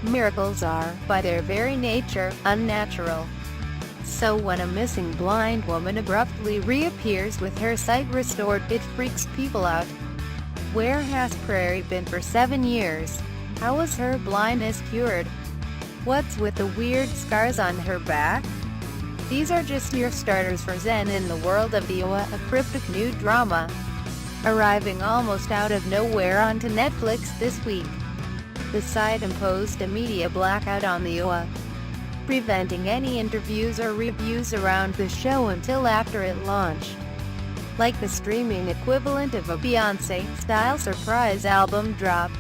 Miracles are, by their very nature, unnatural. So when a missing blind woman abruptly reappears with her sight restored, it freaks people out. Where has Prairie been for 7 years? How was her blindness cured? What's with the weird scars on her back? These are just your starters for Zen in the world of the OA, a cryptic new drama. Arriving almost out of nowhere onto Netflix this week. The site imposed a media blackout on the OA, preventing any interviews or reviews around the show until after it launched. Like the streaming equivalent of a Beyoncé-style surprise album drop.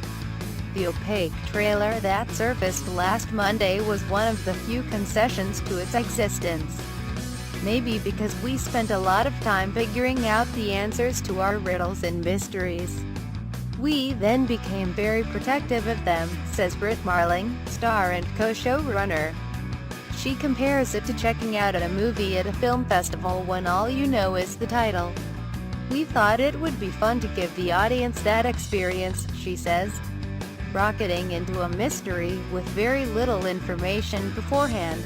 The opaque trailer that surfaced last Monday was one of the few concessions to its existence. Maybe because we spent a lot of time figuring out the answers to our riddles and mysteries. We then became very protective of them, says Britt Marling, star and co-showrunner. She compares it to checking out a movie at a film festival when all you know is the title. We thought it would be fun to give the audience that experience, she says. Rocketing into a mystery with very little information beforehand.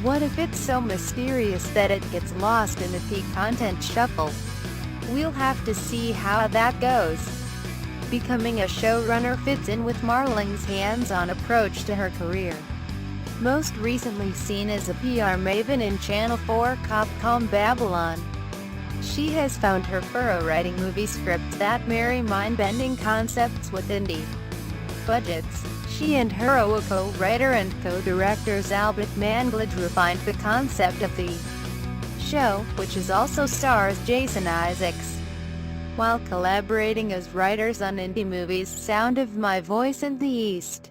What if it's so mysterious that it gets lost in the peak content shuffle? We'll have to see how that goes. Becoming a showrunner fits in with Marling's hands-on approach to her career. Most recently seen as a PR maven in Channel 4 Capcom Babylon. She has found her furrow writing movie scripts that marry mind-bending concepts with indie budgets. She and her OA co-writer and co-directors Albert Manglage refined the concept of the show, which is also stars Jason Isaacs, while collaborating as writers on indie movies Sound of My Voice and The East.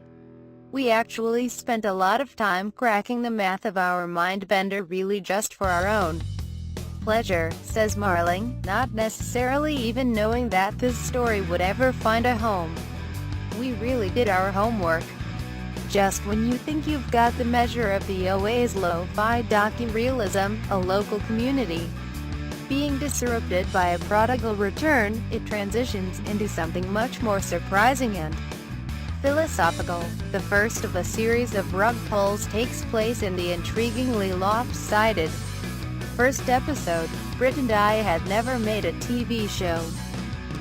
We actually spent a lot of time cracking the math of our mind-bender really just for our own pleasure, says Marling, not necessarily even knowing that this story would ever find a home. We really did our homework. Just when you think you've got the measure of the OA's lo-fi docu-realism, a local community being disrupted by a prodigal return, it transitions into something much more surprising and philosophical. The first of a series of rug pulls takes place in the intriguingly lopsided first episode. Britt and I had never made a TV show,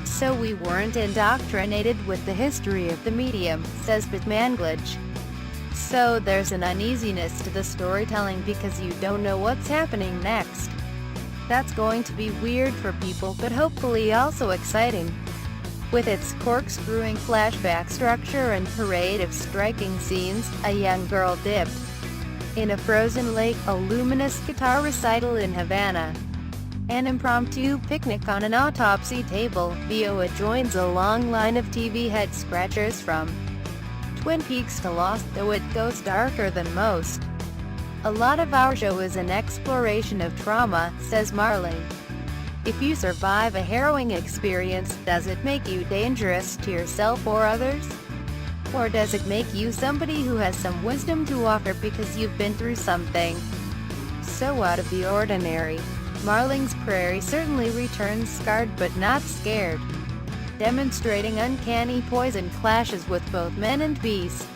so we weren't indoctrinated with the history of the medium, says Britt Manglage. So there's an uneasiness to the storytelling because you don't know what's happening next. That's going to be weird for people but hopefully also exciting. With its corkscrewing flashback structure and parade of striking scenes, a young girl dipped in a frozen lake, a luminous guitar recital in Havana, an impromptu picnic on an autopsy table, VOA joins a long line of TV head-scratchers from Twin Peaks to Lost, though it goes darker than most. A lot of our show is an exploration of trauma, says Marling. If you survive a harrowing experience, does it make you dangerous to yourself or others? Or does it make you somebody who has some wisdom to offer because you've been through something so out of the ordinary? Marling's Prairie certainly returns scarred but not scared, demonstrating uncanny poison clashes with both men and beasts.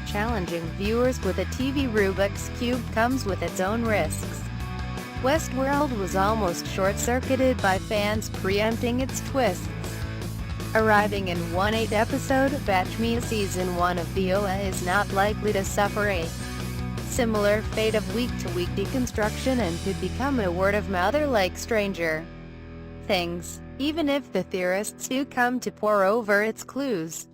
Challenging viewers with a TV Rubik's Cube comes with its own risks. Westworld was almost short-circuited by fans preempting its twists. Arriving in one 8-episode batch, Season 1 of the OA is not likely to suffer a similar fate of week-to-week deconstruction and could become a word-of-mouth like Stranger Things, even if the theorists do come to pore over its clues.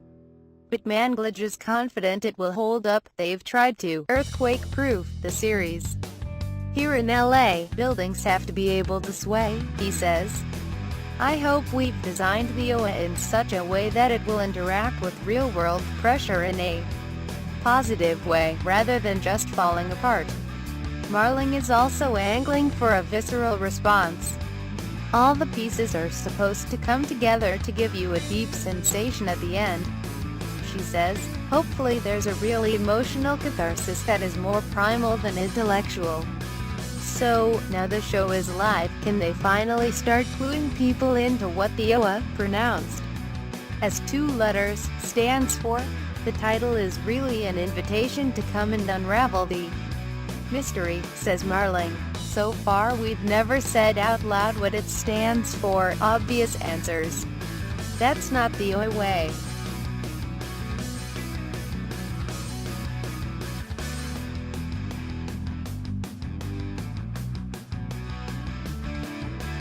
But Manglage is confident it will hold up. They've tried to earthquake-proof the series. Here in LA, buildings have to be able to sway, he says. I hope we've designed the OA in such a way that it will interact with real-world pressure in a positive way, rather than just falling apart. Marling is also angling for a visceral response. All the pieces are supposed to come together to give you a deep sensation at the end, she says. Hopefully there's a really emotional catharsis that is more primal than intellectual. So, now the show is live, can they finally start cluing people into what the OA, pronounced as 2 letters, stands for? The title is really an invitation to come and unravel the mystery, says Marling. So far we've never said out loud what it stands for, obvious answers. That's not the way.